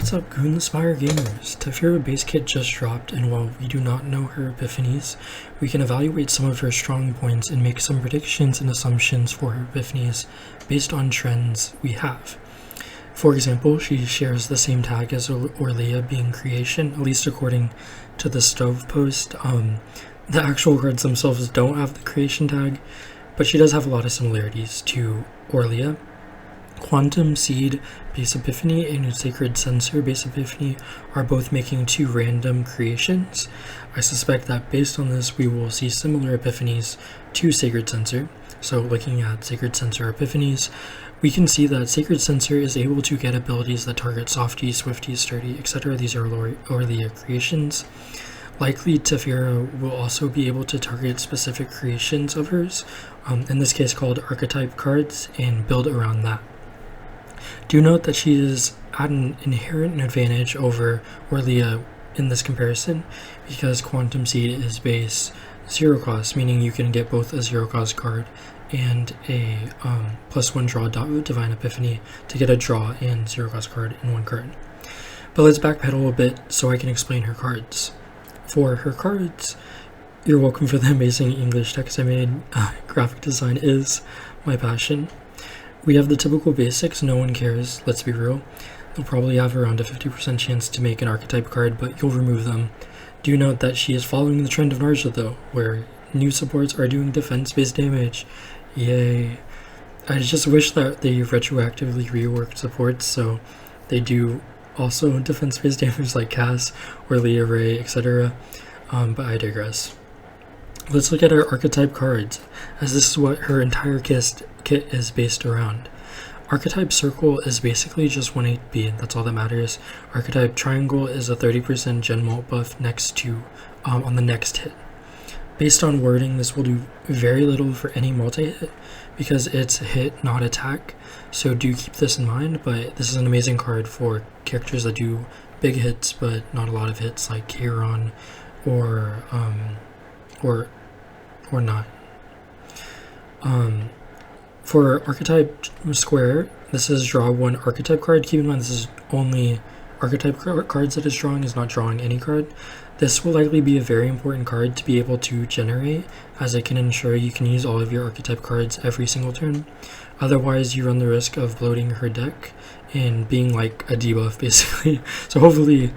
What's up, Goonspire gamers? Tiphera base kit just dropped, and while we do not know her epiphanies, we can evaluate some of her strong points and make some predictions and assumptions for her epiphanies based on trends we have. For example, she shares the same tag as Orlia, being creation, at least according to the stove post. The actual cards themselves don't have the creation tag, but she does have a lot of similarities to Orlia. Quantum Seed base epiphany and Sacred Sensor base epiphany are both making two random creations. I suspect that based on this we will see similar epiphanies to Sacred Sensor. So looking at Sacred Sensor epiphanies, we can see that Sacred Sensor is able to get abilities that target Softy, Swifty, Sturdy, etc. These are Orlia creations. Likely Tiphera will also be able to target specific creations of hers, in this case called archetype cards, and build around that. Do note that she is at an inherent advantage over Orlia in this comparison because Quantum Seed is base 0 cost, meaning you can get both a 0 cost card and a +1 draw Divine Epiphany to get a draw and 0 cost card in one card. But let's backpedal a bit so I can explain her cards. For her cards, you're welcome for the amazing English text I made. Graphic design is my passion. We have the typical basics, no one cares, let's be real. They'll probably have around a 50% chance to make an archetype card, but you'll remove them. Do note that she is following the trend of Narja though, where new supports are doing defense-based damage. Yay. I just wish that they retroactively reworked supports so they do also defense-based damage like Cass or Leah Ray, etc. But I digress. Let's look at her archetype cards, as this is what her entire kit is based around. Archetype Circle is basically just 1 HP, that's all that matters. Archetype Triangle is a 30% gen mult buff next to on the next hit. Based on wording, this will do very little for any multi-hit because it's hit, not attack, so do keep this in mind, but this is an amazing card for characters that do big hits but not a lot of hits, like Kairon or not. For Archetype Square, this is draw 1 archetype card. Keep in mind this is only archetype cards that it's drawing, is not drawing any card. This will likely be a very important card to be able to generate, as it can ensure you can use all of your archetype cards every single turn. Otherwise, you run the risk of bloating her deck and being like a debuff basically. So hopefully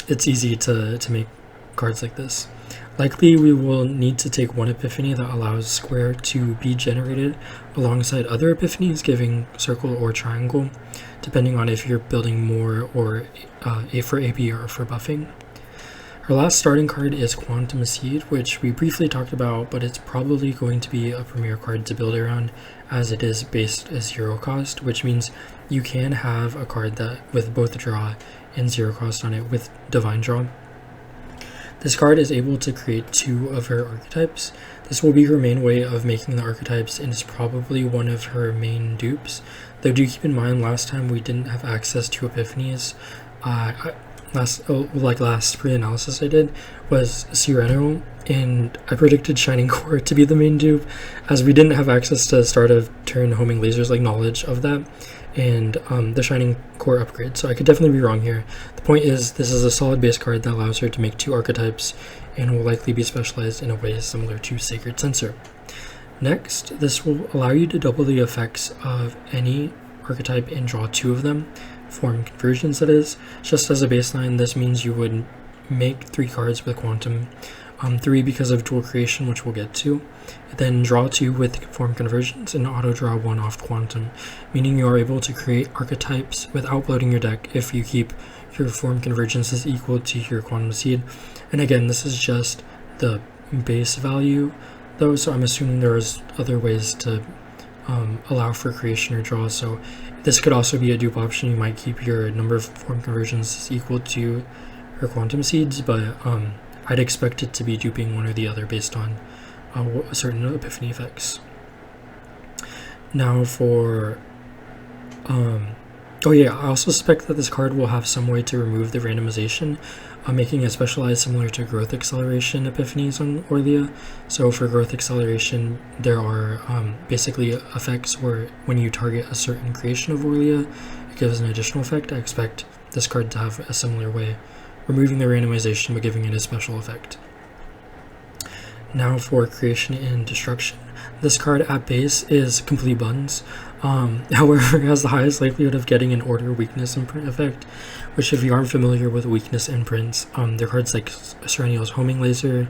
it's easy to make cards like this. Likely we will need to take one epiphany that allows Square to be generated alongside other epiphanies, giving Circle or Triangle, depending on if you're building more or for AP or for buffing. Her last starting card is Quantum Seed, which we briefly talked about, but it's probably going to be a premier card to build around as it is based as 0 cost, which means you can have a card that with both draw and 0 cost on it with Divine Draw. This card is able to create 2 of her archetypes. This will be her main way of making the archetypes and is probably one of her main dupes. Though do keep in mind, last time we didn't have access to epiphanies. Last pre-analysis I did was Sireno, and I predicted Shining Core to be the main dupe, as we didn't have access to start of turn homing lasers, like knowledge of that, and the Shining Core upgrade, so I could definitely be wrong here. The point is, this is a solid base card that allows her to make 2 archetypes and will likely be specialized in a way similar to Sacred Sensor. Next, this will allow you to double the effects of any archetype and draw 2 of them, form conversions that is. Just as a baseline, this means you would make 3 cards with Quantum, 3 because of dual creation, which we'll get to, then draw 2 with form conversions and auto draw 1 off Quantum, meaning you are able to create archetypes without bloating your deck if you keep your form convergences equal to your Quantum Seed. And again, this is just the base value though, so I'm assuming there's other ways to allow for creation or draw, so this could also be a dupe option. You might keep your number of form conversions equal to her Quantum Seeds, but I'd expect it to be duping one or the other based on certain epiphany effects. Now for I also suspect that this card will have some way to remove the randomization, making it specialized similar to growth acceleration epiphanies on Orlia. So for growth acceleration, there are basically effects where when you target a certain creation of Orlia it gives an additional effect. I expect this card to have a similar way, removing the randomization but giving it a special effect. Now for creation and destruction. This card at base is complete buttons. However, it has the highest likelihood of getting an order, weakness, imprint effect, which if you aren't familiar with weakness imprints, they're cards like Serenial's Homing Laser.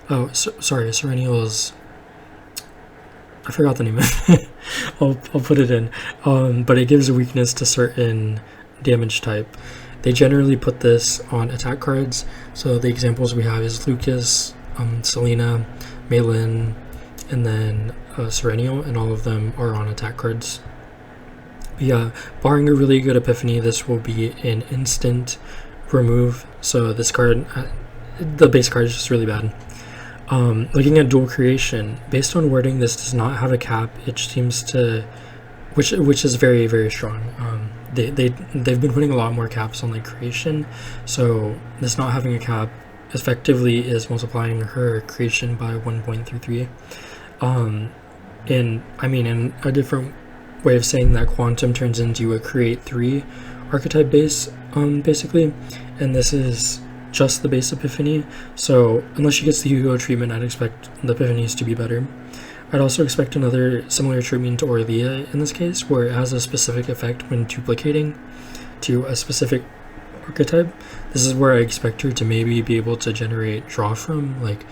Serenial's... I forgot the name of it. I'll put it in. But it gives a weakness to certain damage type. They generally put this on attack cards. So the examples we have is Lucas, Selena, Malin, and then Serenial, and all of them are on attack cards. But yeah, barring a really good epiphany, this will be an instant remove. So this card, the base card is just really bad. Looking at dual creation, based on wording, this does not have a cap. It seems to, which is very, very strong. They've been putting a lot more caps on like creation, so this not having a cap effectively is multiplying her creation by 1.33. And I mean, in a different way of saying that, quantum turns into a create 3 archetype base, basically, and this is just the base epiphany. So unless she gets the Hugo treatment, I'd expect the epiphanies to be better. I'd also expect another similar treatment to Orlia in this case, where it has a specific effect when duplicating to a specific archetype. This is where I expect her to maybe be able to generate draw from, like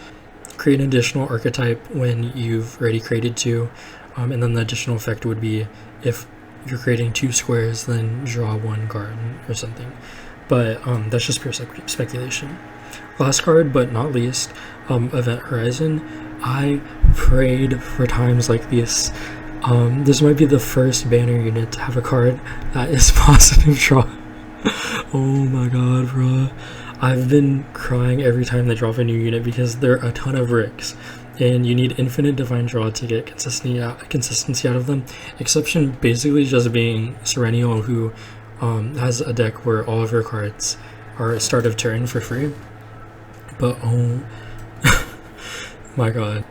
create an additional archetype when you've already created 2, and then the additional effect would be if you're creating 2 squares, then draw 1 card or something. But that's just pure speculation. Last card, but not least, Event Horizon. I prayed for times like this. This might be the first banner unit to have a card that is positive draw. Oh my god, bro. I've been crying every time they drop a new unit because there are a ton of Ricks, and you need infinite divine draw to get consistency out of them. Exception basically just being Serenial, who has a deck where all of her cards are start of turn for free. But oh my god.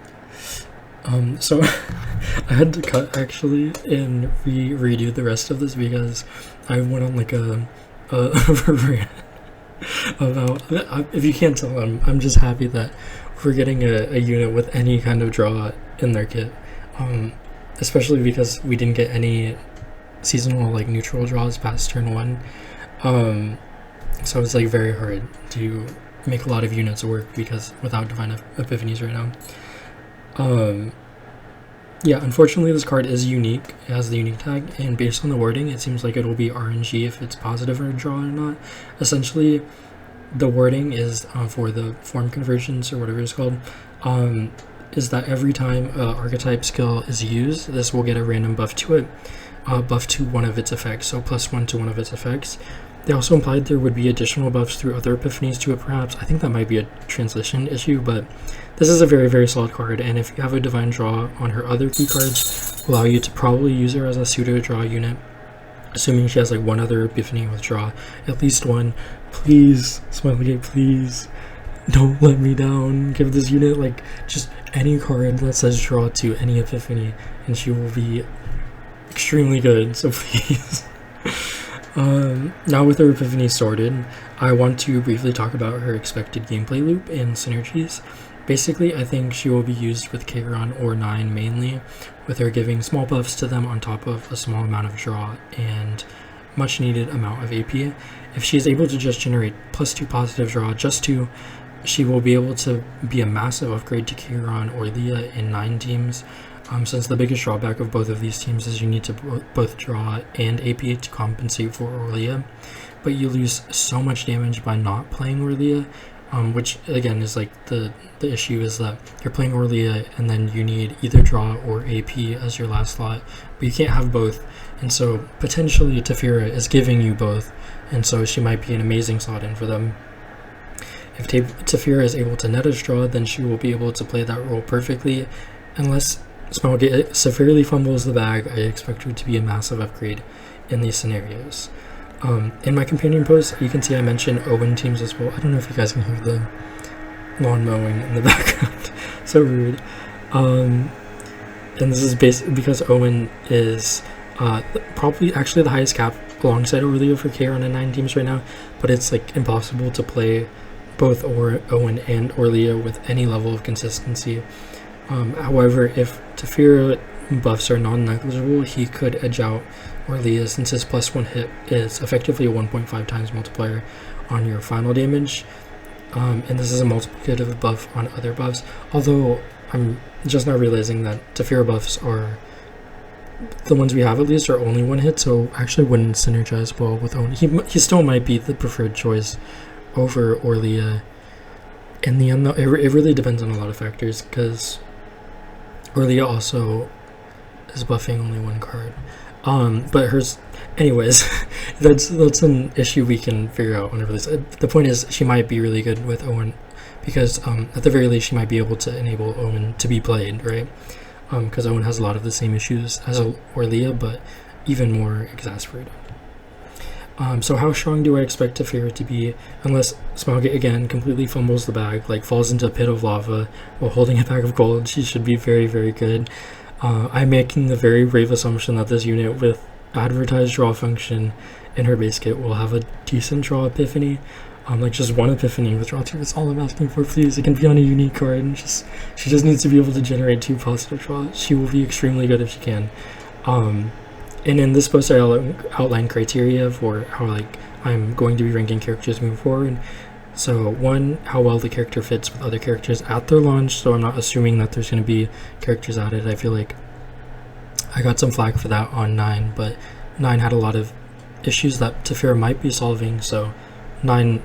So I had to cut actually and redo the rest of this because I went on like a rant about, if you can't tell, I'm just happy that we're getting a unit with any kind of draw in their kit, especially because we didn't get any seasonal like neutral draws past turn 1, so it's like very hard to make a lot of units work because without divine epiphanies right now. Yeah, unfortunately this card is unique. It has the unique tag, and based on the wording, it seems like it will be RNG if it's positive or draw or not. Essentially, the wording is for the form conversions or whatever it's called, is that every time archetype skill is used, this will get a random buff to it, buff to one of its effects, so +1 to one of its effects. They also implied there would be additional buffs through other epiphanies to it, perhaps. I think that might be a translation issue, but this is a very, very solid card, and if you have a divine draw on her other key cards, allow you to probably use her as a pseudo draw unit, assuming she has like one other epiphany with draw, at least one. Please, Smilegate, please don't let me down. Give this unit like just any card that says draw to any epiphany, and she will be extremely good, so please. Now with her epiphany sorted, I want to briefly talk about her expected gameplay loop and synergies. Basically, I think she will be used with Kairon or 9 mainly, with her giving small buffs to them on top of a small amount of draw and much needed amount of AP. If she is able to just generate +2 positive draw, just 2, she will be able to be a massive upgrade to Kairon or Leah in 9 teams. Since the biggest drawback of both of these teams is you need to both draw and AP to compensate for Orlia, but you lose so much damage by not playing Orlia, which again is like the issue is that you're playing Orlia and then you need either draw or AP as your last slot, but you can't have both, and so potentially Tiphera is giving you both, and so she might be an amazing slot in for them. If Tiphera is able to net a draw, then she will be able to play that role perfectly. Unless Smilegate severely fumbles the bag, I expect her to be a massive upgrade in these scenarios. In my companion post, you can see I mentioned Owen teams as well. I don't know if you guys can hear the lawn mowing in the background. So rude. And this is basically because Owen is probably actually the highest cap alongside Orlia for Kayron and 9 teams right now, but it's like impossible to play both Owen and Orlia with any level of consistency. However, if Tiphera buffs are non-negligible, he could edge out Orlia since his +1 hit is effectively a 1.5 times multiplier on your final damage, and this is a multiplicative buff on other buffs, although I'm just now realizing that Tiphera buffs are, the ones we have at least, are only 1 hit, so actually wouldn't synergize well with Owen. He still might be the preferred choice over Orlia in the end, though. It really depends on a lot of factors, because Orlia also is buffing only 1 card. But hers, anyways, that's an issue we can figure out whenever this. The point is, she might be really good with Owen, because at the very least, she might be able to enable Owen to be played, right? Because Owen has a lot of the same issues as Orlia, but even more exacerbated. So how strong do I expect Tiphera to be? Unless Smaug again completely fumbles the bag, like falls into a pit of lava while holding a bag of gold, she should be very, very good. I'm making the very brave assumption that this unit with advertised draw function in her base kit will have a decent draw epiphany. Like just 1 epiphany with draw 2 is all I'm asking for, please. It can be on a unique card, and she just needs to be able to generate 2 positive draws. She will be extremely good if she can. And in this post, I outline criteria for how like I'm going to be ranking characters moving forward. So 1, how well the character fits with other characters at their launch, so I'm not assuming that there's going to be characters added. I feel like I got some flack for that on 9, but 9 had a lot of issues that Tiphera might be solving, so 9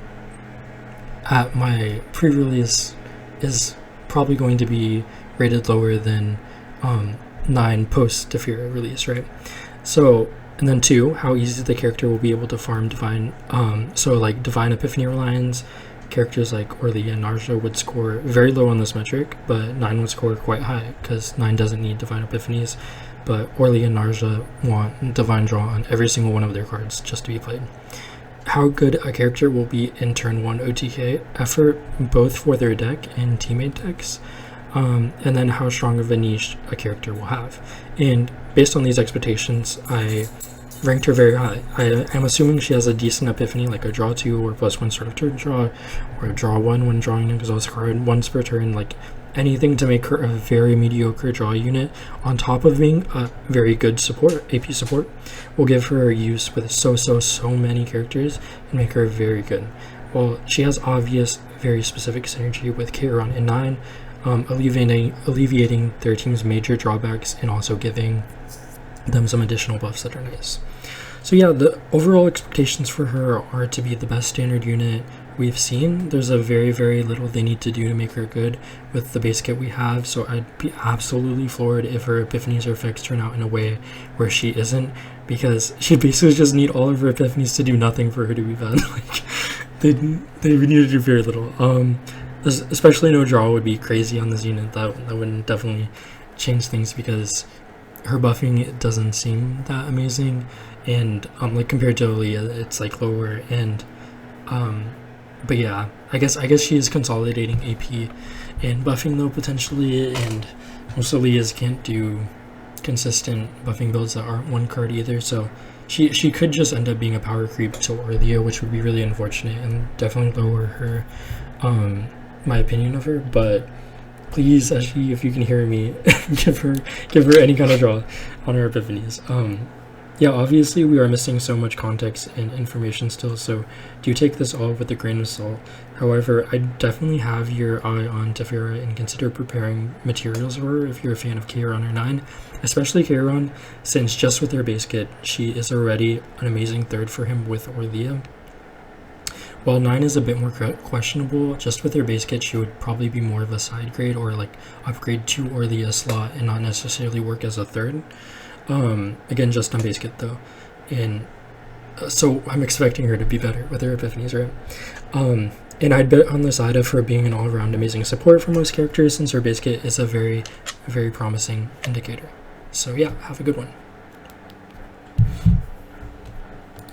at my pre-release is probably going to be rated lower than 9 post-Tiphera release, right? So, and then 2, how easy the character will be able to farm Divine. So like Divine Epiphany Reliance, characters like Orlia and Narja would score very low on this metric, but 9 would score quite high, because 9 doesn't need Divine Epiphanies, but Orlia and Narja want Divine Draw on every single one of their cards just to be played. How good a character will be in turn 1 OTK effort, both for their deck and teammate decks. And then how strong of a niche a character will have. And based on these expectations, I ranked her very high. I am assuming she has a decent epiphany, like a draw 2 or +1 sort of turn draw, or a draw 1 when drawing an exhaust card once per turn, like anything to make her a very mediocre draw unit, on top of being a very good support, AP support, will give her use with so many characters and make her very good. While she has obvious, very specific synergy with Kayron and 9, alleviating their team's major drawbacks and also giving them some additional buffs that are nice. So yeah, the overall expectations for her are to be the best standard unit we've seen. There's a very, very little they need to do to make her good with the base kit we have, so I'd be absolutely floored if her epiphanies or effects turn out in a way where she isn't, because she basically just need all of her epiphanies to do nothing for her to be bad. Like, they need to do very little. Especially no draw would be crazy on this unit. That would definitely change things, because her buffing doesn't seem that amazing, and like compared to Aaliyah, it's like lower. And but yeah, I guess she is consolidating AP and buffing though potentially, and most Aaliyahs can't do consistent buffing builds that aren't 1 card either. So she could just end up being a power creep to Orlia, which would be really unfortunate and definitely lower her my opinion of her. But please, Ashley, if you can hear me, give her any kind of draw on her epiphanies. Yeah, obviously we are missing so much context and information still, so do take this all with a grain of salt. However, I definitely have your eye on Tiphera and consider preparing materials for her if you're a fan of Kayron or 9, especially Kayron, since just with her base kit, she is already an amazing third for him with Orlia. While 9 is a bit more questionable, just with her base kit, she would probably be more of a side grade or like upgrade to Orlia slot and not necessarily work as a third. Again, just on base kit though. And so I'm expecting her to be better with her epiphanies, right? And I'd bet on the side of her being an all-around amazing support for most characters, since her base kit is a very, very promising indicator. So yeah, have a good one.